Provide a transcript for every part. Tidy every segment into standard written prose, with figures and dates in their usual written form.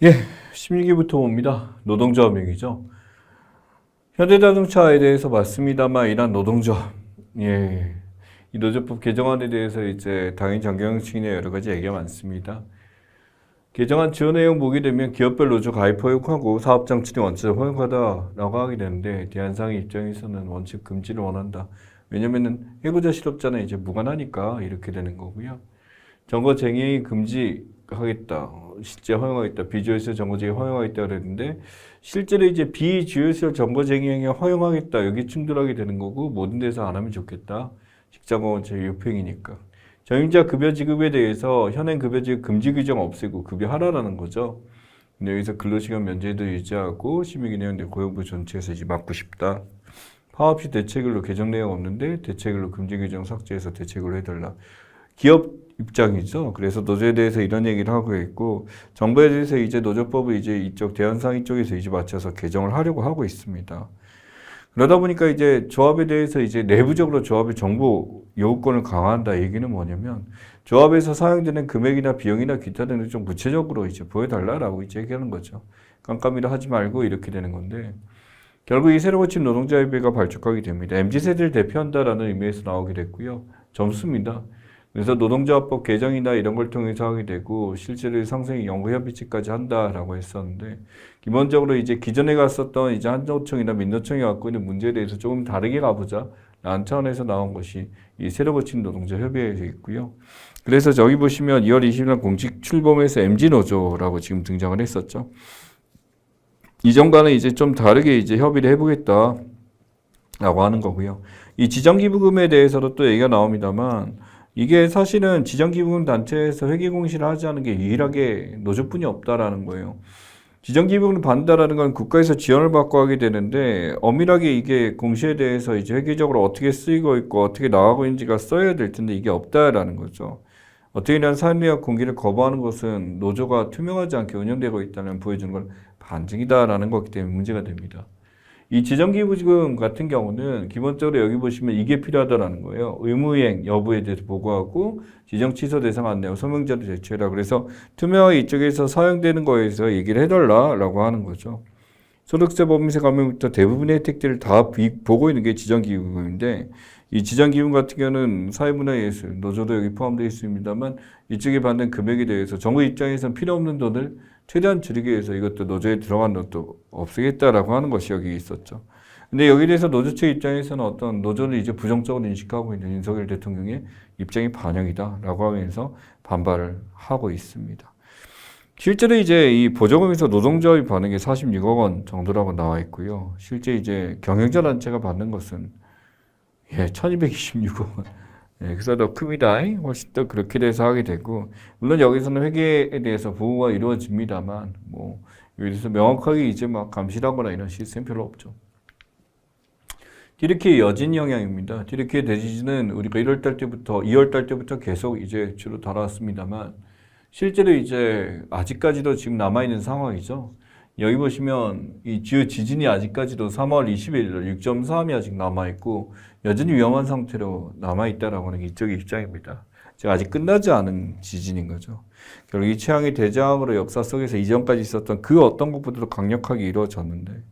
예, 16기부터 봅니다. 노동조합 얘기죠. 현대자동차에 대해서 맞습니다만 이란 노동조합, 예, 이 노조법 개정안에 대해서 이제 당연히 정경영 측의 여러 가지 얘기가 많습니다. 개정안 지원 내용 보게 되면 기업별 노조 가입 허용하고 사업 장치는 원칙 허용하다라고 하게 되는데 대한상의 입장에서는 원칙 금지를 원한다. 왜냐면은 해고자 실업자는 이제 무관하니까 이렇게 되는 거고요. 정거쟁이 금지하겠다. 실제 허용하겠다. 비주얼시설 정거쟁이 허용하겠다 그랬는데 실제로 이제 비주얼시설 정거쟁이 허용하겠다. 여기 충돌하게 되는 거고 모든 데서 안 하면 좋겠다. 직장공원 제6행위니까. 정임자 급여 지급에 대해서 현행 급여 지급 금지 규정 없애고 급여하라라는 거죠. 근데 여기서 근로시간 면제도 유지하고 심의기능인데 고용부 전체에서 이제 막고 싶다. 파업시 대체근로 개정 내용 없는데 대체근로 금지 규정 삭제해서 대체근로 해달라. 기업 입장이죠. 그래서 노조에 대해서 이런 얘기를 하고 있고 정부에 대해서 이제 노조법을 이제 이쪽 대한상의 쪽에서 이제 맞춰서 개정을 하려고 하고 있습니다. 그러다 보니까 이제 조합에 대해서 이제 내부적으로 조합의 정보 요구권을 강화한다 얘기는 뭐냐면 조합에서 사용되는 금액이나 비용이나 기타 등을 좀 구체적으로 이제 보여달라라고 이제 얘기하는 거죠. 깜깜이라 하지 말고 이렇게 되는 건데 결국 이 새로 고친 노동자협의회가 발족하게 됩니다. MZ세대를 대표한다라는 의미에서 나오게 됐고요. 점수입니다. 그래서 노동조합법 개정이나 이런 걸 통해서 하게 되고 실제로 상생이 연구협의체까지 한다라고 했었는데 기본적으로 이제 기존에 갔었던 이제 한노총이나 민노총이 갖고 있는 문제에 대해서 조금 다르게 가보자 라는 차원에서 나온 것이 이 새로 고친 노동자 협의회에 있고요. 그래서 저기 보시면 2월 20일 공식 출범해서 MZ노조라고 지금 등장을 했었죠. 이전과는 이제 좀 다르게 이제 협의를 해보겠다라고 하는 거고요. 이 지정기부금에 대해서도 또 얘기가 나옵니다만 이게 사실은 지정기부금 단체에서 회계공시를 하지 않은 게 유일하게 노조뿐이 없다라는 거예요. 지정기부금을 받는다라는 건 국가에서 지원을 받고 하게 되는데 엄밀하게 이게 공시에 대해서 이제 회계적으로 어떻게 쓰이고 있고 어떻게 나가고 있는지가 써야 될 텐데 이게 없다라는 거죠. 어떻게 이런 사내역 공개를 거부하는 것은 노조가 투명하지 않게 운영되고 있다는 보여주는 걸 반증이다라는 거기 때문에 문제가 됩니다. 이 지정기부금 같은 경우는 기본적으로 여기 보시면 이게 필요하다라는 거예요. 의무이행 여부에 대해서 보고하고 지정 취소 대상 안내와 소명자를 제출해라. 그래서 투명하게 이쪽에서 사용되는 거에서 얘기를 해달라라고 하는 거죠. 소득세 법인세 감면부터 대부분의 혜택들을 다 보고 있는 게 지정기부금인데 이 지정기부금 같은 경우는 사회문화예술, 노조도 여기 포함되어 있습니다만 이쪽에 받는 금액에 대해서 정부 입장에서는 필요 없는 돈을 최대한 줄이기 위해서 이것도 노조에 들어간 것도 없애겠다라고 하는 것이 여기 있었죠. 근데 여기에 대해서 노조 측 입장에서는 어떤 노조를 이제 부정적으로 인식하고 있는 윤석열 대통령의 입장이 반영이다라고 하면서 반발을 하고 있습니다. 실제로 이제 이 보조금에서 노동조합이 받는 게 46억 원 정도라고 나와 있고요. 실제 이제 경영자 단체가 받는 것은 1226억 원. 그래서 더 큽니다. 훨씬 더 그렇게 돼서 하게 되고, 물론 여기서는 회계에 대해서 보호가 이루어집니다만, 뭐, 여기서 명확하게 이제 막 감시하거나 이런 시스템 별로 없죠. 튀르키예 여진 영향입니다. 튀르키예 대지진은 우리가 1월달 때부터, 2월달 때부터 계속 이제 주로 달아왔습니다만, 실제로 이제 아직까지도 지금 남아있는 상황이죠. 여기 보시면 이 주요 지진이 아직까지도 3월 20일 6.3이 아직 남아있고 여전히 위험한 상태로 남아있다라고 하는 게 이쪽의 입장입니다. 아직 끝나지 않은 지진인 거죠. 결국 이 최악의 대장으로 역사 속에서 이전까지 있었던 그 어떤 것보다도 강력하게 이루어졌는데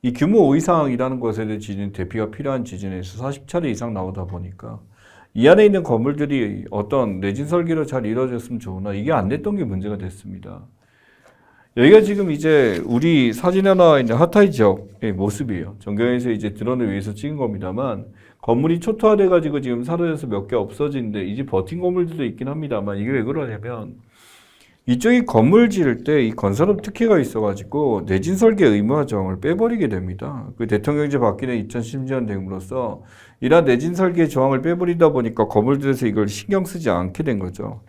이 규모 5 이상이라는 것에 대한 지진 대피가 필요한 지진에서 40차례 이상 나오다 보니까 이 안에 있는 건물들이 어떤 내진 설계로 잘 이루어졌으면 좋으나 이게 안 됐던 게 문제가 됐습니다. 여기가 지금 이제 우리 사진에 나와 있는 하타이 지역의 모습이에요. 전경에서 이제 드론을 위해서 찍은 겁니다만 건물이 초토화돼가지고 지금 사라져서 몇 개 없어지는데 이제 버틴 건물들도 있긴 합니다만 이게 왜 그러냐면 이쪽이 건물 지을 때 이 건설업 특혜가 있어가지고 내진 설계 의무화 조항을 빼버리게 됩니다. 그 대통령제 바뀌는 2010년 됨으로써 이러한 내진 설계 조항을 빼버리다 보니까 건물들에서 이걸 신경 쓰지 않게 된 거죠.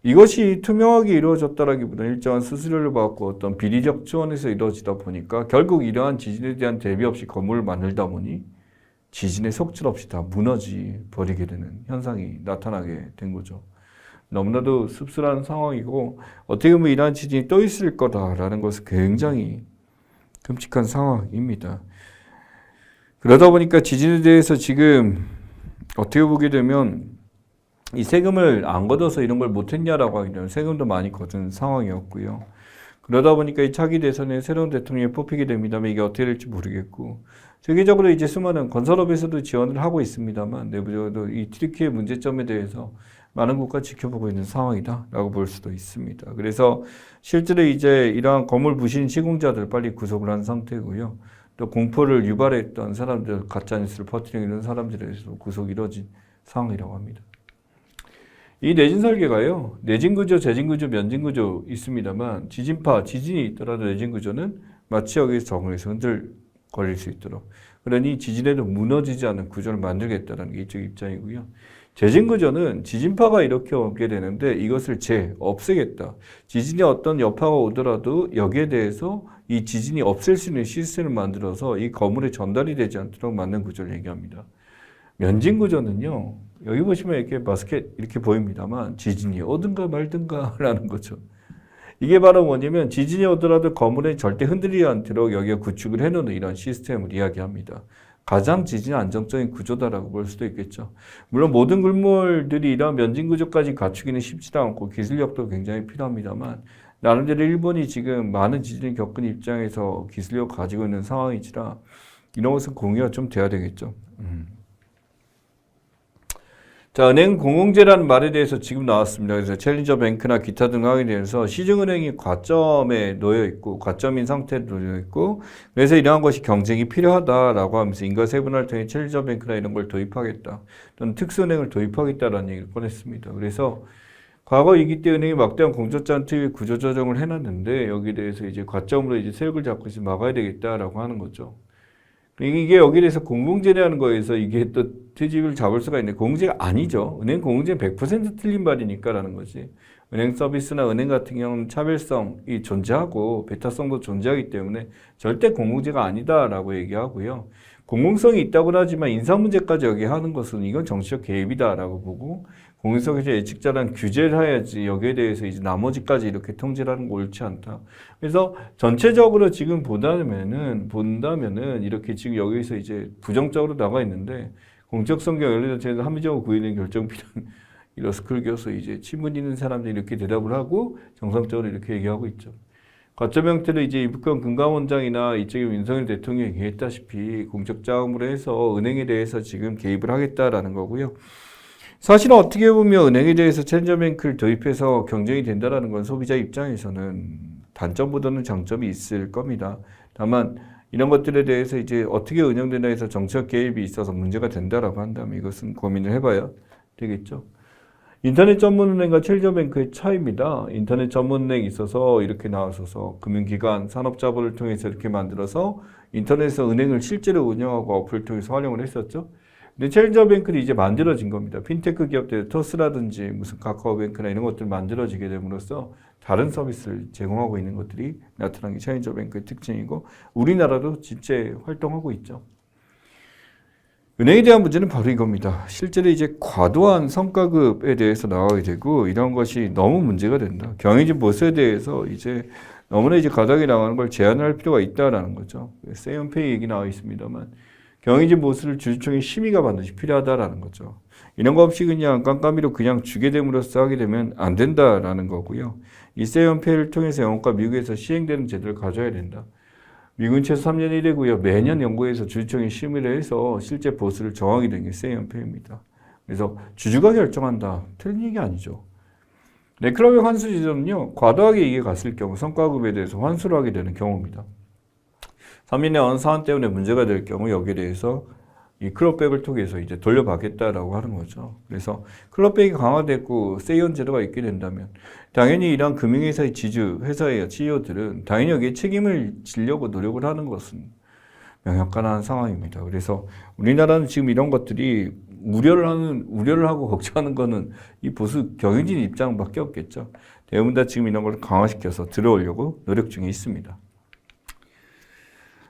이것이 투명하게 이루어졌다라기보다는 일정한 수수료를 받고 어떤 비리적 지원에서 이루어지다 보니까 결국 이러한 지진에 대한 대비 없이 건물을 만들다 보니 지진의 속질 없이 다 무너지 버리게 되는 현상이 나타나게 된 거죠. 너무나도 씁쓸한 상황이고 어떻게 보면 이러한 지진이 또 있을 거다라는 것은 굉장히 끔찍한 상황입니다. 그러다 보니까 지진에 대해서 지금 어떻게 보게 되면 이 세금을 안 걷어서 이런 걸 못했냐라고 하기 때문에 세금도 많이 걷은 상황이었고요. 그러다 보니까 이 차기 대선에 새로운 대통령이 뽑히게 됩니다만 이게 어떻게 될지 모르겠고 세계적으로 이제 수많은 건설업에서도 지원을 하고 있습니다만 내부적으로 이 튀르키예 문제점에 대해서 많은 국가 지켜보고 있는 상황이다라고 볼 수도 있습니다. 그래서 실제로 이제 이러한 건물 부신 시공자들 빨리 구속을 한 상태고요. 또 공포를 유발했던 사람들, 가짜뉴스를 퍼뜨리는 사람들에 대해서 구속이 이루어진 상황이라고 합니다. 이 내진 설계가요. 내진 구조, 재진 구조, 면진 구조 있습니다만 지진파, 지진이 있더라도 내진 구조는 마치 여기서 적응해서 흔들거릴 수 있도록 그러니 지진에도 무너지지 않는 구조를 만들겠다는 게 이쪽 입장이고요. 재진 구조는 지진파가 이렇게 오게 되는데 이것을 없애겠다. 지진이 어떤 여파가 오더라도 여기에 대해서 이 지진이 없앨 수 있는 시스템을 만들어서 이 건물에 전달이 되지 않도록 만든 구조를 얘기합니다. 면진 구조는요. 여기 보시면 이렇게 바스켓 이렇게 보입니다만 지진이 오든가 말든가라는 거죠. 이게 바로 뭐냐면 지진이 오더라도 건물에 절대 흔들리지 않도록 여기에 구축을 해놓는 이런 시스템을 이야기합니다. 가장 지진 안정적인 구조다라고 볼 수도 있겠죠. 물론 모든 건물들이 이런 면진 구조까지 갖추기는 쉽지도 않고 기술력도 굉장히 필요합니다만 나름대로 일본이 지금 많은 지진을 겪은 입장에서 기술력 가지고 있는 상황이지라 이런 것은 공유가 좀 돼야 되겠죠. 자, 은행 공공재라는 말에 대해서 지금 나왔습니다. 그래서 챌린저 뱅크나 기타 등 하게 되면서 시중은행이 과점에 놓여 있고 과점인 상태에 놓여 있고 그래서 이러한 것이 경쟁이 필요하다라고 하면서 인과세분화를 통해 챌린저 뱅크나 이런 걸 도입하겠다 또는 특수은행을 도입하겠다라는 얘기를 꺼냈습니다. 그래서 과거 이기 때 은행이 막대한 공적자산 투입 구조조정을 해놨는데 여기에 대해서 이제 과점으로 이제 세력을 잡고 있으면 막아야 되겠다라고 하는 거죠. 이게 여기에 대해서 공공재라는 거에서 이게 또 트집을 잡을 수가 있는데 공공재가 아니죠. 은행 공공재는 100% 틀린 말이니까라는 거지. 은행 서비스나 은행 같은 경우는 차별성이 존재하고 배타성도 존재하기 때문에 절대 공공재가 아니다라고 얘기하고요. 공공성이 있다고는 하지만 인사 문제까지 여기 하는 것은 이건 정치적 개입이다라고 보고 공인성에서 예측자란 규제를 해야지 여기에 대해서 이제 나머지까지 이렇게 통제를 하는 거 옳지 않다. 그래서 전체적으로 지금 본다면은 이렇게 지금 여기서 이제 부정적으로 나가 있는데 공적 성경 연례자체에서 합리적으로 구현된 결정 필요한 이러스쿨 교수 이제 친분 있는 사람들이 이렇게 대답을 하고 정상적으로 이렇게 얘기하고 있죠. 과점 형태로 이제 이북한 금감원장이나 이쪽에 윤석열 대통령이 얘기했다시피 공적 자금으로 해서 은행에 대해서 지금 개입을 하겠다라는 거고요. 사실은 어떻게 보면 은행에 대해서 챌린저뱅크를 도입해서 경쟁이 된다는 건 소비자 입장에서는 단점보다는 장점이 있을 겁니다. 다만 이런 것들에 대해서 이제 어떻게 운영되나 해서 정책 개입이 있어서 문제가 된다라고 한다면 이것은 고민을 해봐야 되겠죠. 인터넷 전문은행과 챌린저뱅크의 차이입니다. 인터넷 전문은행이 있어서 이렇게 나와서 금융기관, 산업자본을 통해서 이렇게 만들어서 인터넷에서 은행을 실제로 운영하고 어플을 통해서 활용을 했었죠. 근데 챌린저뱅크는 이제 만들어진 겁니다. 핀테크 기업들, 토스라든지 무슨 카카오뱅크나 이런 것들 만들어지게 됨으로써 다른 서비스를 제공하고 있는 것들이 나타난 게 챌린저뱅크의 특징이고 우리나라도 진짜 활동하고 있죠. 은행에 대한 문제는 바로 이겁니다. 실제로 이제 과도한 성과급에 대해서 나가게 되고 이런 것이 너무 문제가 된다. 경영진 보수에 대해서 이제 너무나 이제 과다하게 나가는 걸 제한할 필요가 있다라는 거죠. 세이온페이 얘기 나와 있습니다만 경영진 보수를 주주총회 심의가 반드시 필요하다라는 거죠. 이런 거 없이 그냥 깜깜이로 그냥 주게 됨으로써 하게 되면 안 된다라는 거고요. 이 세이온페이를 통해서 영국과 미국에서 시행되는 제도를 가져야 된다. 미국은 최소 3년 1회고요. 매년 연구해서 주주총회 심의를 해서 실제 보수를 정하게 된 게 세이온페이입니다. 그래서 주주가 결정한다. 틀린 얘기 아니죠. 네클럽의 환수 지점은요. 과도하게 이게 갔을 경우 성과급에 대해서 환수를 하게 되는 경우입니다. 3년의 어느 사안 때문에 문제가 될 경우 여기에 대해서 이 클럽백을 통해서 이제 돌려받겠다라고 하는 거죠. 그래서 클럽백이 강화되고 세이온 제도가 있게 된다면 당연히 이런 금융회사의 지주, 회사의 CEO들은 당연히 여기에 책임을 지려고 노력을 하는 것은 명확한 상황입니다. 그래서 우리나라는 지금 이런 것들이 우려를 하고 걱정하는 거는 이 보수 경영진 입장밖에 없겠죠. 대부분 다 지금 이런 걸 강화시켜서 들어오려고 노력 중에 있습니다.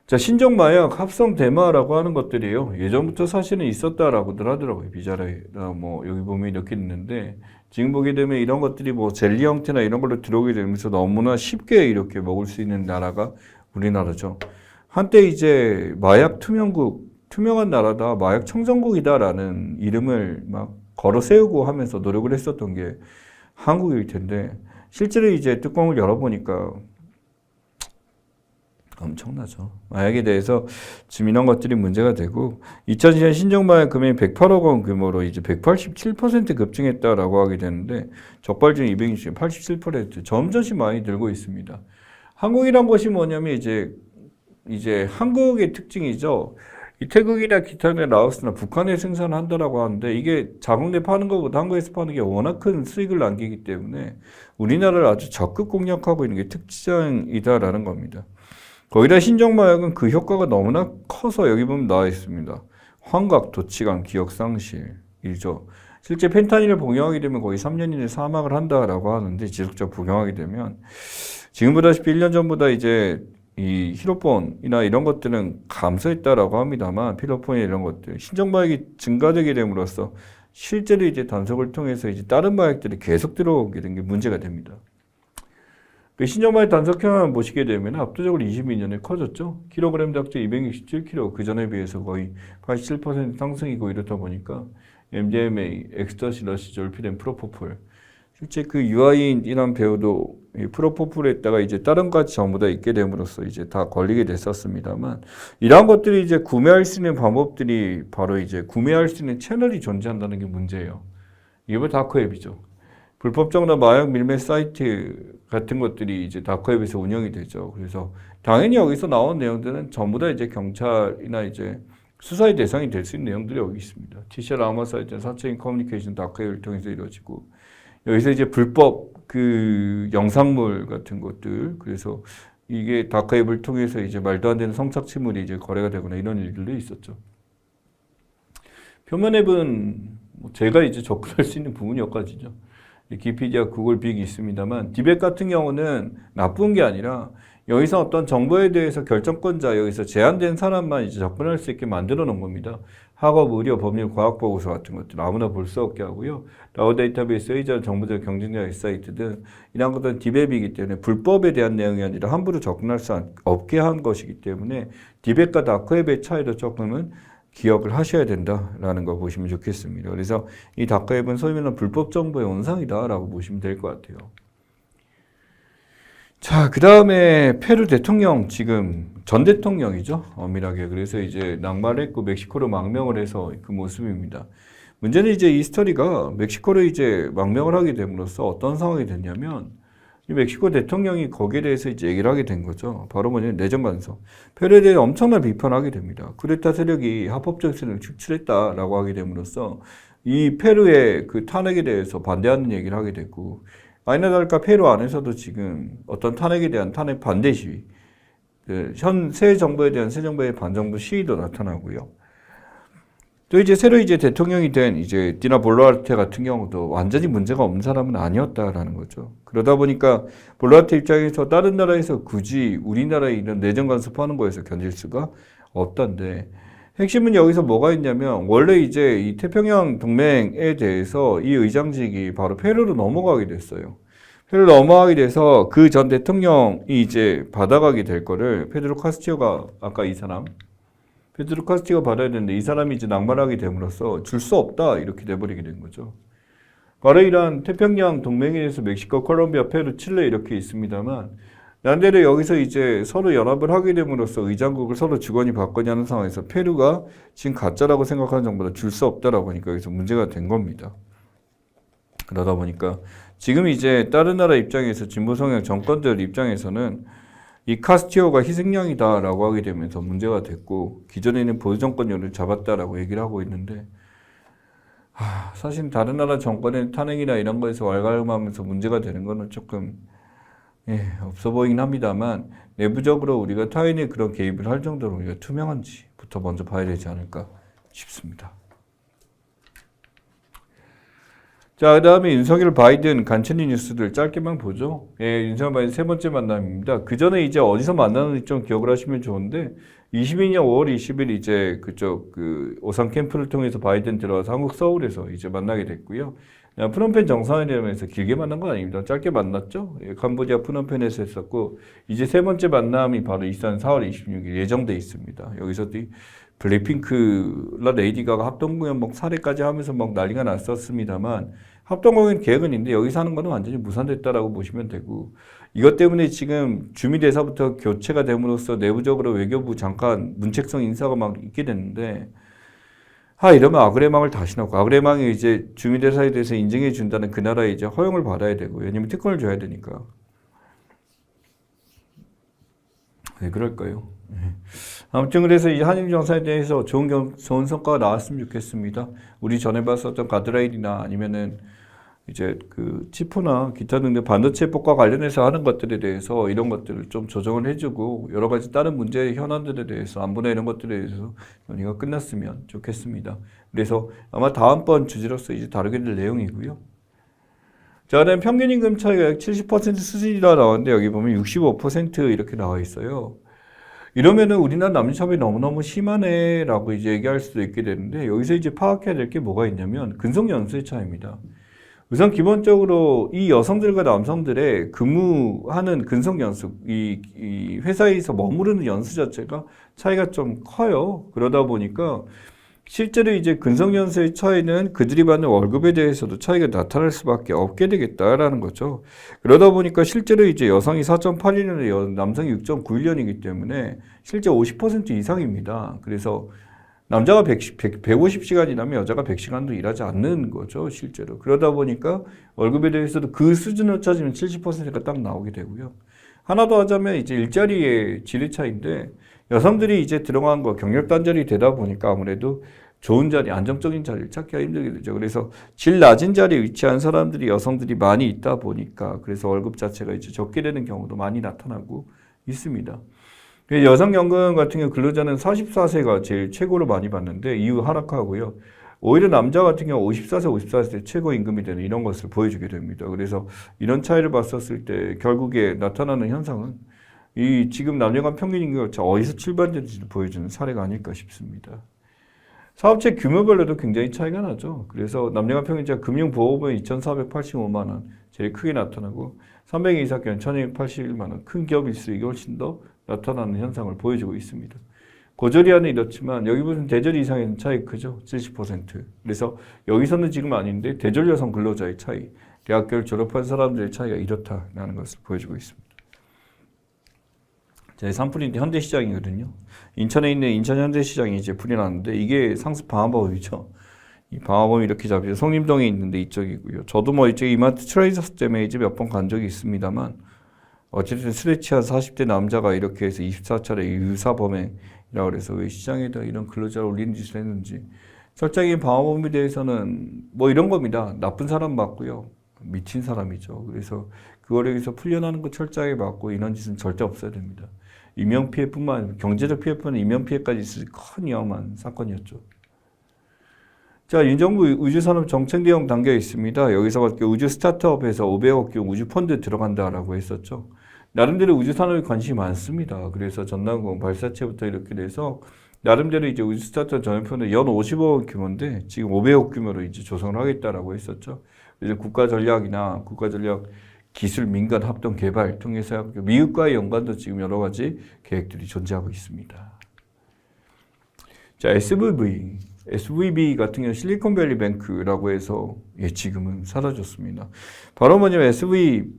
자, 신종마약 합성 대마라고 하는 것들이요. 예전부터 사실은 있었다라고들 하더라고요. 비자라나 뭐 여기 보면 이렇게 있는데 지금 보게 되면 이런 것들이 뭐 젤리 형태나 이런 걸로 들어오게 되면서 너무나 쉽게 이렇게 먹을 수 있는 나라가 우리나라죠. 한때 이제 마약 투명한 나라다, 마약 청정국이다라는 이름을 막 걸어 세우고 하면서 노력을 했었던 게 한국일 텐데 실제로 이제 뚜껑을 열어보니까 엄청나죠. 마약에 대해서 지금 이런 것들이 문제가 되고 2020년 신종마약 금액이 108억 원 규모로 이제 187% 급증했다라고 하게 되는데 적발증 260, 87% 점점씩 많이 늘고 있습니다. 한국이란 것이 뭐냐면 이제 한국의 특징이죠. 이 태국이나 기타나 라오스나 북한에 생산한다라고 하는데 이게 자국내 파는 것보다 한국에서 파는 게 워낙 큰 수익을 남기기 때문에 우리나라를 아주 적극 공략하고 있는 게 특징이다라는 겁니다. 거기다 신종마약은 그 효과가 너무나 커서 여기 보면 나와 있습니다. 환각, 도치감, 기억상실이죠. 실제 펜타닐을 복용하게 되면 거의 3년 이내 사망을 한다라고 하는데 지속적 복용하게 되면 지금 보다시피 1년 전보다 이제 이 히로폰이나 이런 것들은 감소했다라고 합니다만 필로폰이나 이런 것들 신종마약이 증가되게 됨으로써 실제로 이제 단속을 통해서 이제 다른 마약들이 계속 들어오게 된 게 문제가 됩니다. 그 신종마약 단속형을 보시게 되면 압도적으로 22년에 커졌죠. 킬로그램 닥터 267kg 그 전에 비해서 거의 87% 상승이고 이렇다 보니까 MDMA, 엑스터시, 러시, 졸피뎀, 프로포폴 실제 그 유아인이란 배우도 프로포폴에다가 이제 다른 것까지 전부 다 있게 됨으로써 이제 다 걸리게 됐었습니다만 이러한 것들이 이제 구매할 수 있는 방법들이 바로 이제 구매할 수 있는 채널이 존재한다는 게 문제예요. 이게 바로 다크웹이죠. 불법적으로 마약 밀매 사이트 같은 것들이 이제 다크웹에서 운영이 되죠. 그래서 당연히 여기서 나온 내용들은 전부 다 이제 경찰이나 이제 수사의 대상이 될 수 있는 내용들이 여기 있습니다. 티셜 아마 사이트, 사체인 커뮤니케이션 다크웹을 통해서 이루어지고 여기서 이제 불법 그 영상물 같은 것들 그래서 이게 다크웹을 통해서 이제 말도 안 되는 성착취물이 이제 거래가 되거나 이런 일들도 있었죠. 표면 앱은 제가 이제 접근할 수 있는 부분이 여기까지죠. 기피디아, 구글 빅이 있습니다만 디백 같은 경우는 나쁜 게 아니라 여기서 어떤 정보에 대해서 결정권자 여기서 제한된 사람만 이제 접근할 수 있게 만들어 놓은 겁니다. 학업, 의료, 법률, 과학 보고서 같은 것들 아무나 볼 수 없게 하고요. 라우 데이터베이스, 의자, 정보적 경쟁자 사이트 등 이런 것들은 디백이기 때문에 불법에 대한 내용이 아니라 함부로 접근할 수 없게 한 것이기 때문에 디백과 다크웹의 차이도 조금은 기억을 하셔야 된다라는 거 보시면 좋겠습니다. 그래서 이 다크웹은 소위 말하는 불법 정보의 원상이다라고 보시면 될 것 같아요. 자, 그 다음에 페루 대통령 지금 전 대통령이죠. 엄밀하게. 그래서 이제 낙마했고 멕시코로 망명을 해서 그 모습입니다. 문제는 이제 이 스토리가 멕시코로 이제 망명을 하게 됨으로써 어떤 상황이 됐냐면 이 멕시코 대통령이 거기에 대해서 이제 얘기를 하게 된 거죠. 바로 뭐냐면 내정 간섭. 페루에 대해 엄청난 비판하게 됩니다. 쿠데타 세력이 합법적 세력을 축출했다라고 하게 됨으로써 이 페루의 그 탄핵에 대해서 반대하는 얘기를 하게 됐고 아니나 다를까 페루 안에서도 지금 어떤 탄핵에 대한 탄핵 반대 시위, 현 새 정부에 대한 새 정부의 반정부 시위도 나타나고요. 또 이제 새로 이제 대통령이 된 이제 디나 볼루아르테 같은 경우도 완전히 문제가 없는 사람은 아니었다라는 거죠. 그러다 보니까 볼루아르테 입장에서 다른 나라에서 굳이 우리나라에 이런 내정 간섭하는 거에서 견딜 수가 없던데 핵심은 여기서 뭐가 있냐면 원래 이제 이 태평양 동맹에 대해서 이 의장직이 바로 페루로 넘어가게 됐어요. 페루로 넘어가게 돼서 그 전 대통령이 이제 받아가게 될 거를 페드로 카스티오가 아까 이 사람 페드로 카스티오가 받아야 되는데 이 사람이 이제 낙마하게 됨으로써 줄 수 없다 이렇게 돼버리게 된 거죠. 바로 이런 태평양 동맹에서 멕시코, 콜롬비아, 페루, 칠레 이렇게 있습니다만 난데를 여기서 이제 서로 연합을 하게 됨으로써 의장국을 서로 주거니 받거니 하는 상황에서 페루가 지금 가짜라고 생각하는 정보다 줄 수 없다라고 하니까 여기서 문제가 된 겁니다. 그러다 보니까 지금 이제 다른 나라 입장에서 진보 성향 정권들 입장에서는 이 카스티오가 희생양이다라고 하게 되면서 문제가 됐고 기존에는 보수 정권을 잡았다라고 얘기를 하고 있는데 사실 다른 나라 정권의 탄핵이나 이런 거에서 왈가왈부하면서 문제가 되는 거는 조금 없어 보이긴 합니다만 내부적으로 우리가 타인의 그런 개입을 할 정도로 우리가 투명한지부터 먼저 봐야 되지 않을까 싶습니다. 자, 그 다음에 윤석열 바이든 간첩리 뉴스들 짧게만 보죠. 윤석열 바이든 세 번째 만남입니다. 그 전에 이제 어디서 만나는지 좀 기억을 하시면 좋은데 22년 5월 20일 이제 그쪽 그 오산 캠프를 통해서 바이든 들어와서 한국 서울에서 이제 만나게 됐고요. 프놈펜 정상회담에서 길게 만난 건 아닙니다. 짧게 만났죠. 캄보디아 프놈펜에서 했었고 이제 세 번째 만남이 바로 이산 4월 26일 예정돼 있습니다. 여기서 블랙핑크라 레이디 가가 합동공연 막 사례까지 하면서 막 난리가 났었습니다만 합동공인 계획은 있는데 여기서 하는 거는 완전히 무산됐다라고 보시면 되고 이것 때문에 지금 주미대사부터 교체가 됨으로써 내부적으로 외교부 장관 문책성 인사가 막 있게 됐는데 이러면 아그레망을 다시 넣고 아그레망이 이제 주미대사에 대해서 인정해 준다는 그 나라에 이제 허용을 받아야 되고 왜냐면 특권을 줘야 되니까 왜 그럴까요? 아무튼 그래서 이 한일 정상에 대해서 좋은 성과가 나왔으면 좋겠습니다. 우리 전에 봤었던 가드라일이나 아니면은 이제 그 치포나 기타 등등 반도체 핵과 관련해서 하는 것들에 대해서 이런 것들을 좀 조정을 해주고 여러 가지 다른 문제 현안들에 대해서 안보나 이런 것들에 대해서 논의가 끝났으면 좋겠습니다. 그래서 아마 다음번 주제로서 이제 다루게 될 내용이고요. 자, 그다음 평균 임금 차이가 약 70% 수준이라 나왔는데 여기 보면 65% 이렇게 나와 있어요. 이러면은 우리나라 남녀차별이 너무너무 심하네라고 이제 얘기할 수도 있게 되는데 여기서 이제 파악해야 될 게 뭐가 있냐면 근속 연수의 차이입니다. 우선 기본적으로 이 여성들과 남성들의 근무하는 근속 연수, 이 회사에서 머무르는 연수 자체가 차이가 좀 커요. 그러다 보니까 실제로 이제 근속 연수의 차이는 그들이 받는 월급에 대해서도 차이가 나타날 수밖에 없게 되겠다라는 거죠. 그러다 보니까 실제로 이제 여성이 4.81년에 남성이 6.91년이기 때문에 실제 50% 이상입니다. 그래서 남자가 150시간 일하면 여자가 100시간도 일하지 않는 거죠, 실제로. 그러다 보니까 월급에 대해서도 그 수준을 찾으면 70%가 딱 나오게 되고요. 하나 더 하자면 이제 일자리의 질의 차이인데 여성들이 이제 들어간 거 경력 단절이 되다 보니까 아무래도 좋은 자리, 안정적인 자리를 찾기가 힘들게 되죠. 그래서 질 낮은 자리에 위치한 사람들이 여성들이 많이 있다 보니까 그래서 월급 자체가 이제 적게 되는 경우도 많이 나타나고 있습니다. 여성연금 같은 경우 근로자는 44세가 제일 최고로 많이 받는데 이후 하락하고요. 오히려 남자 같은 경우 54세, 54세 최고 임금이 되는 이런 것을 보여주게 됩니다. 그래서 이런 차이를 봤었을 때 결국에 나타나는 현상은 이 지금 남녀 간 평균 임금이 어디서 출발되는지를 보여주는 사례가 아닐까 싶습니다. 사업체 규모별로도 굉장히 차이가 나죠. 그래서 남녀 간 평균자 금융보호부는 2,485만 원 제일 크게 나타나고 300인 이상 경우 1,281만 원 큰 기업일수록 이게 훨씬 더 나타나는 현상을 보여주고 있습니다. 고졸이하는 이렇지만 여기 보면 대졸 이상에는 차이 크죠. 70%. 그래서 여기서는 지금 아닌데 대졸 여성 근로자의 차이, 대학교를 졸업한 사람들의 차이가 이렇다라는 것을 보여주고 있습니다. 제 산불인데 현대시장이거든요. 인천에 있는 인천 현대시장이 이제 불이 났는데 이게 상습 방화범이죠. 이 방화범이 이렇게 잡히죠. 성림동에 있는데 이쪽이고요. 저도 뭐 이쪽 이마트 트레이더스 때문에 이제 몇 번 간 적이 있습니다만 어쨌든 술에 취한 40대 남자가 이렇게 해서 24차례 유사범행이라고 해서 왜 시장에다 이런 근로자를 올리는 짓을 했는지 철저히 방화범에 대해서는 뭐 이런 겁니다. 나쁜 사람 맞고요. 미친 사람이죠. 그래서 그거를 여기서 풀려나는 거 철저하게 맞고 이런 짓은 절대 없어야 됩니다. 인명피해뿐만 아니라 경제적 피해뿐만 아니라 인명피해까지 있을 큰 위험한 사건이었죠. 자, 윤정부 우주산업 정책 내용 담겨 있습니다. 여기서 우주 스타트업에서 500억 규모 우주 펀드 들어간다라고 했었죠. 나름대로 우주 산업에 관심이 많습니다. 그래서 전남공 발사체부터 이렇게 돼서 나름대로 이제 우주 스타트업 전염편은 연 50억 규모인데 지금 500억 규모로 이제 조성을 하겠다라고 했었죠. 그래서 국가 전략이나 국가 전략 기술 민간 합동 개발 통해서 미국과의 연관도 지금 여러 가지 계획들이 존재하고 있습니다. 자, SVB 같은 경우는 실리콘밸리뱅크라고 해서 지금은 사라졌습니다. 바로 뭐냐면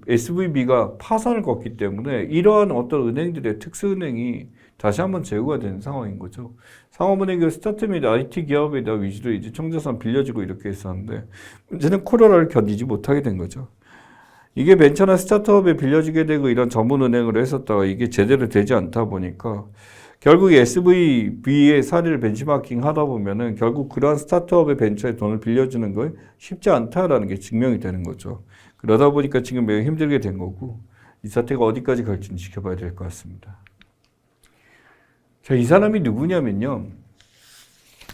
SVB가 파산을 걷기 때문에 이러한 어떤 은행들의 특수은행이 다시 한번 제고가 되는 상황인 거죠. 상업은행이 스타트 및 IT 기업에다 위주로 이제 총자산 빌려주고 이렇게 했었는데 문제는 코로나를 견디지 못하게 된 거죠. 이게 벤처나 스타트업에 빌려주게 되고 이런 전문은행으로 했었다가 이게 제대로 되지 않다 보니까 결국 SVB의 사례를 벤치마킹 하다 보면은 결국 그러한 스타트업의 벤처에 돈을 빌려주는 건 쉽지 않다라는 게 증명이 되는 거죠. 그러다 보니까 지금 매우 힘들게 된 거고 이 사태가 어디까지 갈지는 지켜봐야 될 것 같습니다. 자, 이 사람이 누구냐면요.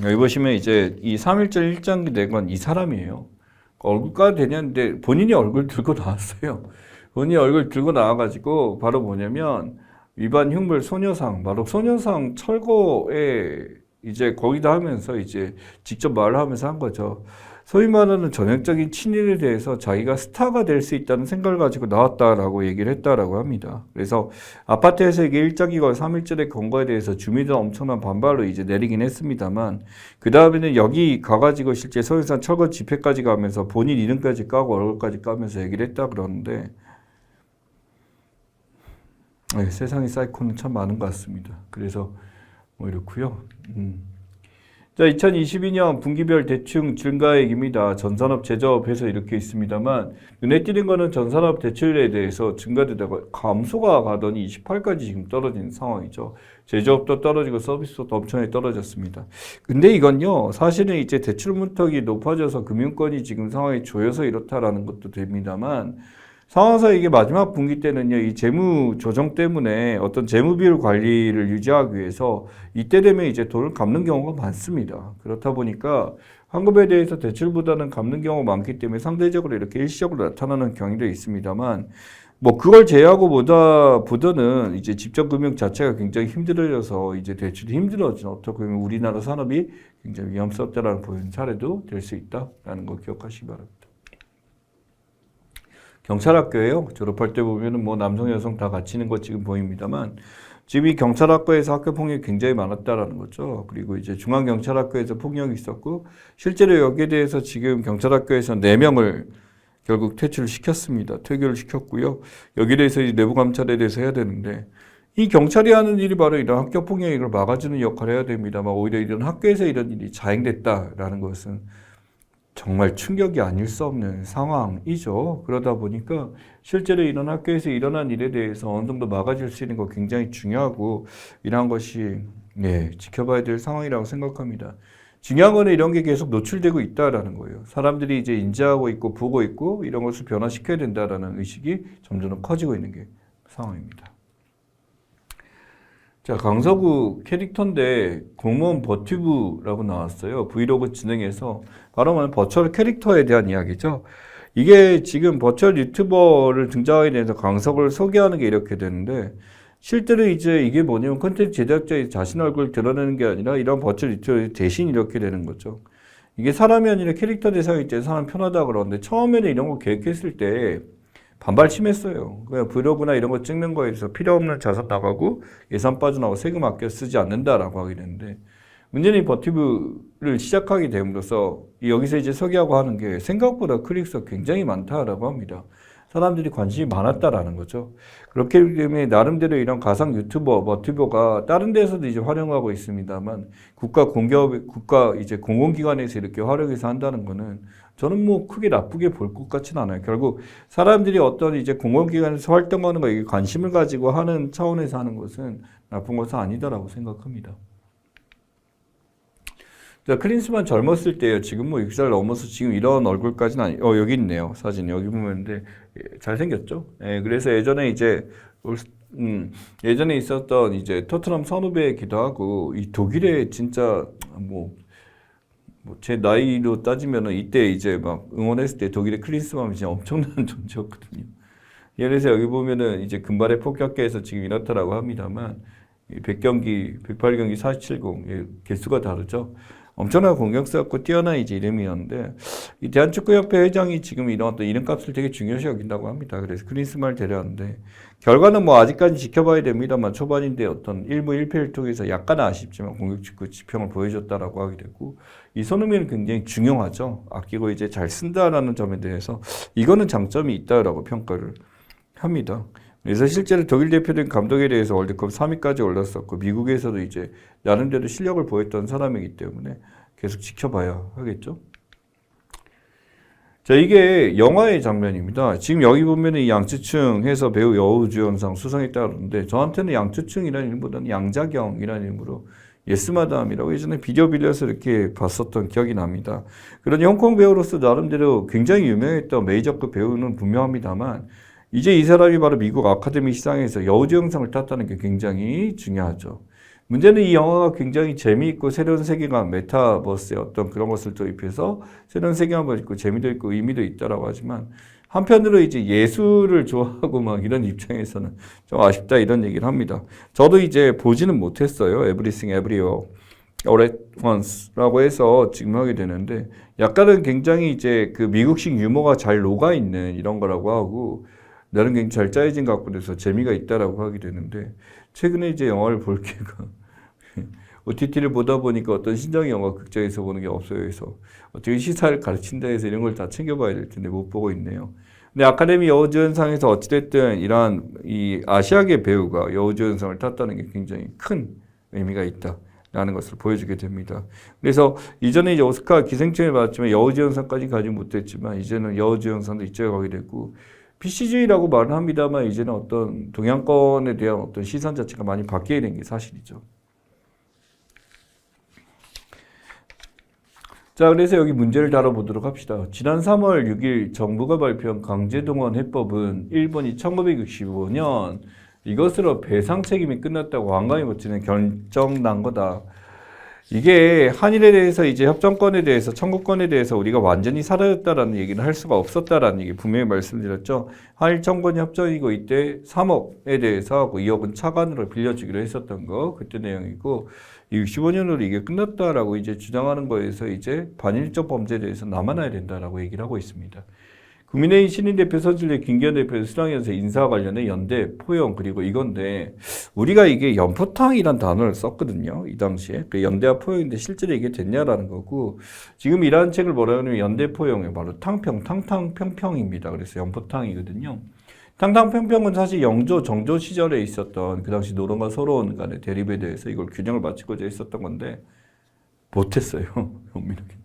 여기 보시면 이제 이 3.1절 1장기 낸 건 이 사람이에요. 얼굴가 되냐는데 본인이 얼굴 들고 나왔어요. 본인이 얼굴 들고 나와가지고 바로 뭐냐면 위반 흉물 소녀상, 바로 소녀상 철거에 이제 거기다 하면서 이제 직접 말을 하면서 한 거죠. 소위 말하는 전형적인 친일에 대해서 자기가 스타가 될 수 있다는 생각을 가지고 나왔다라고 얘기를 했다라고 합니다. 그래서 아파트에서 이게 일자기가 3.1절의 권고에 대해서 주민들 엄청난 반발로 이제 내리긴 했습니다만, 그 다음에는 여기 가가지고 실제 서울산 철거 집회까지 가면서 본인 이름까지 까고 얼굴까지 까면서 얘기를 했다 그러는데, 세상에 사이코는 참 많은 것 같습니다. 그래서 뭐 이렇고요. 자, 2022년 분기별 대충 증가액입니다. 전산업, 제조업에서 이렇게 있습니다만 눈에 띄는 거는 전산업 대출에 대해서 증가되다가 감소가 가더니 28까지 지금 떨어진 상황이죠. 제조업도 떨어지고 서비스도 엄청나게 떨어졌습니다. 근데 이건요, 사실은 이제 대출 문턱이 높아져서 금융권이 지금 상황이 조여서 이렇다라는 것도 됩니다만, 상황에서 이게 마지막 분기 때는요, 이 재무 조정 때문에 어떤 재무 비율 관리를 유지하기 위해서 이때 되면 이제 돈을 갚는 경우가 많습니다. 그렇다 보니까 환급에 대해서 대출보다는 갚는 경우가 많기 때문에 상대적으로 이렇게 일시적으로 나타나는 경우도 있습니다만, 뭐 그걸 제외하고 보다는 이제 직접 금융 자체가 굉장히 힘들어져서 이제 대출이 힘들어진, 어떻게 보면 우리나라 산업이 굉장히 위험스럽다라는 보이는 사례도 될 수 있다라는 거 기억하시기 바랍니다. 경찰학교예요. 졸업할 때 보면은 뭐 남성, 여성 다 같이 있는 거 지금 보입니다만, 지금 이 경찰학교에서 학교 폭력이 굉장히 많았다라는 거죠. 그리고 이제 중앙경찰학교에서 폭력이 있었고, 실제로 여기에 대해서 지금 경찰학교에서 4명을 결국 퇴출을 시켰습니다. 퇴교를 시켰고요. 여기에 대해서 이제 내부 감찰에 대해서 해야 되는데, 이 경찰이 하는 일이 바로 이런 학교 폭력을 막아주는 역할을 해야 됩니다만, 오히려 이런 학교에서 이런 일이 자행됐다라는 것은 정말 충격이 아닐 수 없는 상황이죠. 그러다 보니까 실제로 이런 학교에서 일어난 일에 대해서 어느 정도 막아줄 수 있는 거 굉장히 중요하고, 이러한 것이 지켜봐야 될 상황이라고 생각합니다. 중요한 거는 이런 게 계속 노출되고 있다라는 거예요. 사람들이 이제 인지하고 있고 보고 있고 이런 것을 변화시켜야 된다라는 의식이 점점 커지고 있는 게 상황입니다. 자, 강서구 캐릭터인데 공무원 버튜브라고 나왔어요. 브이로그 진행해서 바로 말하면 버추얼 캐릭터에 대한 이야기죠. 이게 지금 버추얼 유튜버를 등장하게 되면서 강서구를 소개하는 게 이렇게 되는데, 실제로 이제 이게 뭐냐면 콘텐츠 제작자의 자신 얼굴을 드러내는 게 아니라 이런 버추얼 유튜버 대신 이렇게 되는 거죠. 이게 사람이 아니라 캐릭터 대상일 때 사람 편하다 그러는데, 처음에는 이런 거 계획했을 때 반발 심했어요. 그냥 브이로그나 이런 거 찍는 거에 대해서 필요 없는 자산 나가고 예산 빠져나가고 세금 아껴 쓰지 않는다라고 하게 되는데, 문제는 이 버튜브를 시작하게 됨으로써 여기서 이제 소개하고 하는 게 생각보다 클릭수가 굉장히 많다라고 합니다. 사람들이 관심이 많았다라는 거죠. 그렇기 때문에 나름대로 이런 가상 유튜버, 버튜버가 다른 데서도 이제 활용하고 있습니다만, 국가 이제 공공기관에서 이렇게 활용해서 한다는 거는 저는 뭐 크게 나쁘게 볼 것 같지는 않아요. 결국 사람들이 어떤 이제 공공기관에서 활동하는 거에 관심을 가지고 하는 차원에서 하는 것은 나쁜 것은 아니다라고 생각합니다. 자, 클린스만 젊었을 때요. 지금 뭐 60살 넘어서 지금 이런 얼굴까지는 아니, 여기 있네요. 사진 여기 보면. 근데 잘생겼죠? 그래서 예전에 이제 예전에 있었던 이제 토트넘 선후배이기도 하고, 이 독일에 진짜 제 나이로 따지면은 이때 이제 막 응원했을 때 독일의 클린스만이 진짜 엄청난 존재였거든요. 예를 들어서 여기 보면은 이제 금발의 폭격계에서 지금 이렇다라고 합니다만, 100경기, 108경기 470 개수가 다르죠. 엄청나게 공격스럽고 뛰어난 이제 이름이었는데, 이 대한축구협회 회장이 지금 이런 어떤 이름값을 되게 중요시 여긴다고 합니다. 그래서 클린스만을 데려왔는데, 결과는 뭐 아직까지 지켜봐야 됩니다만, 초반인데 어떤 1무 1패를 통해서 약간 아쉽지만 공격축구 지평을 보여줬다라고 하게 되고, 이 손흥민은 굉장히 중요하죠. 아끼고 이제 잘 쓴다라는 점에 대해서 이거는 장점이 있다라고 평가를 합니다. 그래서 실제로 독일 대표된 감독에 대해서 월드컵 3위까지 올랐었고, 미국에서도 이제 나름대로 실력을 보였던 사람이기 때문에 계속 지켜봐야 하겠죠. 자, 이게 영화의 장면입니다. 지금 여기 보면은 이 양쯔충 해서 배우 여우주연상 수상했다 그러는데, 저한테는 양쯔충이라는 이름보다는 양자경이라는 이름으로 예스마담이라고 예전에 비디오 빌려서 이렇게 봤었던 기억이 납니다. 그러니 홍콩 배우로서 나름대로 굉장히 유명했던 메이저급 배우는 분명합니다만, 이제 이 사람이 바로 미국 아카데미 시상에서 여우주연상을 탔다는 게 굉장히 중요하죠. 문제는 이 영화가 굉장히 재미있고 새로운 세계관, 메타버스의 어떤 그런 것을 도입해서 새로운 세계관도 있고 재미도 있고 의미도 있다라고 하지만, 한편으로 이제 예술을 좋아하고 막 이런 입장에서는 좀 아쉽다 이런 얘기를 합니다. 저도 이제 보지는 못했어요. 에브리싱 에브리웨어. all at once라고 해서 지금 하게 되는데 약간은 굉장히 이제 그 미국식 유머가 잘 녹아 있는 이런 거라고 하고 나는 굉장히 잘 짜여진 것 같고 그래서 재미가 있다라고 하게 되는데 최근에 이제 영화를 볼 기회가 OTT를 보다 보니까 어떤 신작 영화 극장에서 보는 게 없어요. 그래서 어떻게 시사를 가르친다 해서 이런 걸 다 챙겨봐야 될 텐데 못 보고 있네요. 근데 아카데미 여우주연상에서 어찌됐든 이러한 이 아시아계 배우가 여우주연상을 탔다는 게 굉장히 큰 의미가 있다라는 것을 보여주게 됩니다. 그래서 이전에 이제 오스카 기생충을 받았지만 여우주연상까지 가지 못했지만 이제는 여우주연상도 이쪽에 가게 됐고 PC주의라고 말은 합니다만 이제는 어떤 동양권에 대한 어떤 시선 자체가 많이 바뀌게 된 게 사실이죠. 자, 그래서 여기 문제를 다뤄보도록 합시다. 지난 3월 6일 정부가 발표한 강제동원 해법은 일본이 1965년 이것으로 배상 책임이 끝났다고 완강히 버티는 결정 난 거다. 이게 한일에 대해서 이제 협정권에 대해서 청구권에 대해서 우리가 완전히 사라졌다라는 얘기는 할 수가 없었다라는 얘기 분명히 말씀드렸죠. 한일 청구권 협정이고 이때 3억에 대해서 하고 2억은 차관으로 빌려주기로 했었던 거 그때 내용이고 65년으로 이게 끝났다라고 이제 주장하는 거에서 이제 반일적 범죄에 대해서 남아나야 된다라고 얘기를 하고 있습니다. 국민의힘 신인대표 서술래 김기현 대표 수당연서 인사 관련해 연대 포용 그리고 이건데 우리가 이게 연포탕이란 단어를 썼거든요. 이 당시에 그 연대와 포용인데 실제로 이게 됐냐라는 거고 지금 이러한 책을 뭐라 하냐면 연대 포용이 바로 탕탕평평입니다. 그래서 연포탕이거든요. 탕탕평평은 사실 영조 정조 시절에 있었던 그 당시 노론과 서론 간의 대립에 대해서 이걸 균형을 맞추고자 했었던 건데 못했어요. 엄밀하게.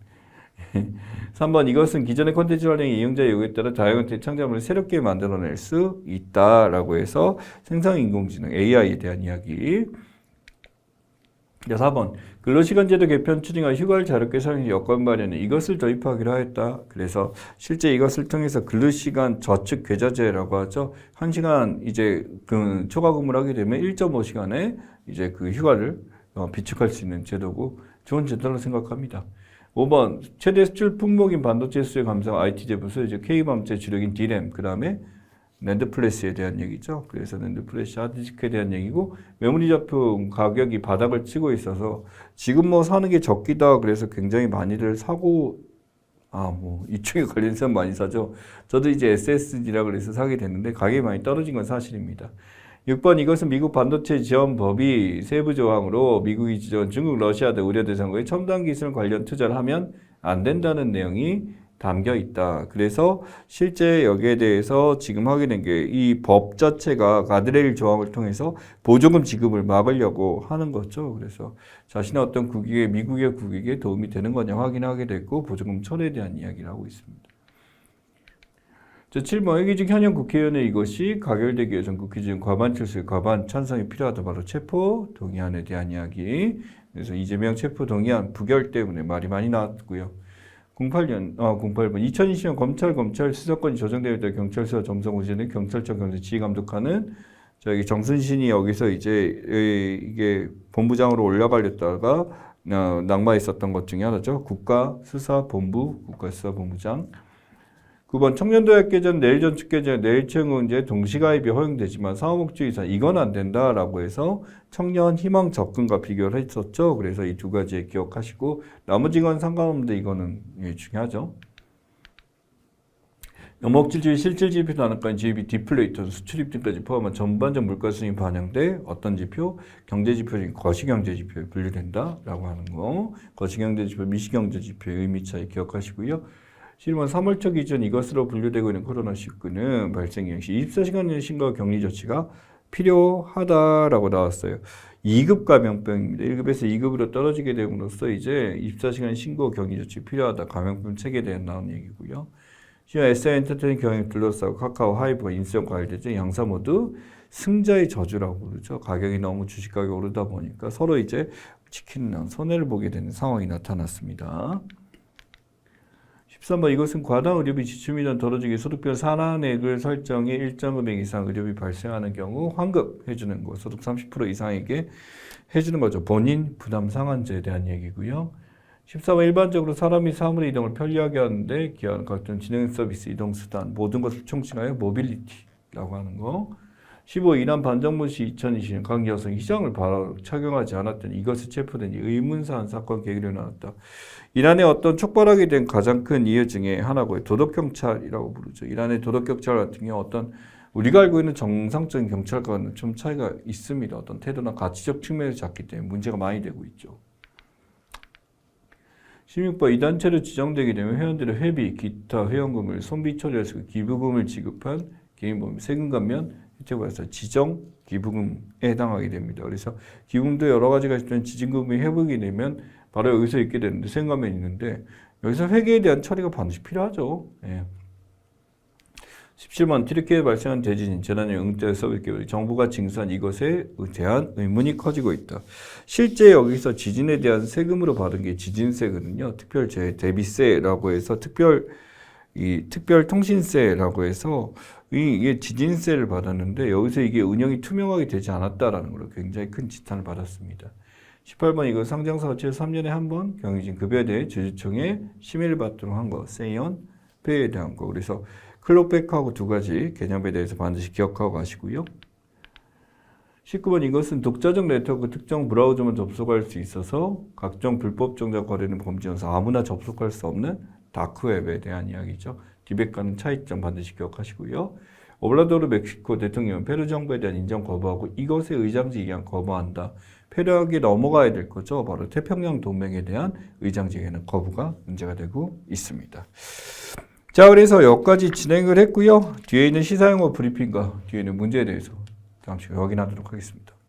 3번 이것은 기존의 콘텐츠 활용의 이용자의 요구에 따라 다양한 창작물을 새롭게 만들어낼 수 있다라고 해서 생성인공지능 AI에 대한 이야기. 4번 근로시간제도 개편 추진과 휴가를 자유롭게 사용해 여건 마련에 이것을 도입하기로 하였다. 그래서 실제 이것을 통해서 근로시간 저축 계좌제라고 하죠. 1시간 이제 그 초과 근무를 하게 되면 1.5시간에 이제 그 휴가를 비축할 수 있는 제도고 좋은 제도라고 생각합니다. 5번 최대 수출 품목인 반도체 수출 감소 IT 제품 이제 K반도체 주력인 D램 그 다음에 낸드 플래시에 대한 얘기죠. 그래서 낸드 플래시 하드디스크에 대한 얘기고 메모리 제품 가격이 바닥을 치고 있어서 지금 뭐 사는 게 적기다 그래서 굉장히 많이들 사고 뭐 이쪽에 관련해서 많이 사죠. 저도 이제 SSD라 그래서 사게 됐는데 가격이 많이 떨어진 건 사실입니다. 6번 이것은 미국 반도체 지원 법이 세부 조항으로 미국이 지원 중국, 러시아 등 우려 대상국에 첨단 기술 관련 투자를 하면 안 된다는 내용이 담겨 있다. 그래서 실제 여기에 대해서 지금 하게 된 게 이 법 자체가 가드레일 조항을 통해서 보조금 지급을 막으려고 하는 거죠. 그래서 자신의 어떤 국익에 미국의 국익에 도움이 되는 거냐 확인하게 됐고 보조금 철회에 대한 이야기를 하고 있습니다. 7번 회기직 현역 국회의원의 이것이 가결되기 위해선 국회의원 과반 철수의 과반 찬성이 필요하다. 바로 체포 동의안에 대한 이야기. 그래서 이재명 체포 동의안 부결 때문에 말이 많이 나왔고요. 08번 2020년 검찰 수사권이 조정되어 있다. 경찰 수사 점성 우진은 경찰청 경찰 지휘 감독하는 저기 정순신이 여기서 이제 이게 본부장으로 올라가려다가 낙마했었던 것 중에 하나죠. 국가수사본부 국가수사본부장. 9번 청년도약 개전, 내일 전축 개전, 내일 채용제 동시가입이 허용되지만 사후목적 이상 이건 안 된다라고 해서 청년 희망 접근과 비교를 했었죠. 그래서 이 두 가지 기억하시고 나머지 건 상관없는데 이거는 중요하죠. 영목질주의, 실질지표 단위권, GDP 디플레이터, 수출 입증까지 포함한 전반적 물가 수준이 반영돼 어떤 지표? 경제지표 중 거시경제지표에 분류된다라고 하는 거. 거시경제지표, 미시경제지표의 의미 차이 기억하시고요. 실은 3월초 기준 이것으로 분류되고 있는 코로나19는 발생 시 24시간 신고 격리 조치가 필요하다라고 나왔어요. 2급 감염병입니다. 1급에서 2급으로 떨어지게 됨으로써 이제 24시간 신고 격리 조치 필요하다. 감염병 체계에 대한 나온 얘기고요. 시와 SI 엔터테인 경영 둘러싸고 카카오, 하이브가 인수형 과열되죠. 양사 모두 승자의 저주라고 그러죠. 가격이 너무 주식 가격이 오르다 보니까 서로 이제 치킨은 손해를 보게 되는 상황이 나타났습니다. 13번 이것은 과당 의료비 지출 전 덜어주기 소득별 산하액을 설정해 일정 금액 이상 의료비 발생하는 경우 환급해주는 거 소득 30% 이상에게 해주는 거죠. 본인 부담 상환제에 대한 얘기고요. 14번 일반적으로 사람이 사물의 이동을 편리하게 하는데 기여하는 각종 지능 서비스 이동수단 모든 것을 총칭하여 모빌리티라고 하는 거. 15. 이란 반정부 시 2020년 강 여성 히장을 바로 착용하지 않았더니 이것을 체포된 의문사한 사건 계기로 나왔다. 이란의 어떤 촉발하게 된 가장 큰 이유 중에 하나고요. 도덕경찰이라고 부르죠. 이란의 도덕경찰 같은 경우 어떤 우리가 알고 있는 정상적인 경찰과는 좀 차이가 있습니다. 어떤 태도나 가치적 측면에서 작기 때문에 문제가 많이 되고 있죠. 16번 이 단체로 지정되게 되면 회원들의 회비, 기타 회원금을 손비 처리해서 기부금을 지급한 개인보험, 세금 감면, 혜택을 받아서 지정 기부금에 해당하게 됩니다. 그래서 기부금도 여러 가지가 있지만 지정금이 회복이 되면 바로 여기서 있게 되는데 세금 감면이 있는데 여기서 회계에 대한 처리가 반드시 필요하죠. 예. 17번 튀르키예에 발생한 대지진, 재난에 응대 서비스 기업, 정부가 징수한 이것에 대한 의문이 커지고 있다. 실제 여기서 지진에 대한 세금으로 받은 게 지진세거든요. 특별 대비세라고 해서 특별 통신세라고 해서 이게 지진세를 받았는데 여기서 이게 운영이 투명하게 되지 않았다라는 걸로 굉장히 큰 지탄을 받았습니다. 18번 이거 상장사가 최소 3년에 한 번 경유진 급여에 대해 주주총회 심의를 받도록 한 거, 세이언 페이에 대한 거. 그래서 클로백하고 두 가지 개념에 대해서 반드시 기억하고 가시고요. 19번 이것은 독자적 네트워크 특정 브라우저만 접속할 수 있어서 각종 불법 정자 거래는 범죄여서 아무나 접속할 수 없는 다크웹에 대한 이야기죠. 디백과는 차이점 반드시 기억하시고요. 오블라도르 멕시코 대통령은 페루 정부에 대한 인정 거부하고 이것의 의장직 이양 거부한다. 페루에게 넘어가야 될 거죠. 바로 태평양 동맹에 대한 의장직에는 거부가 문제가 되고 있습니다. 자, 그래서 여기까지 진행을 했고요. 뒤에 있는 시사용어 브리핑과 뒤에 있는 문제에 대해서 다음 시간에 확인하도록 하겠습니다.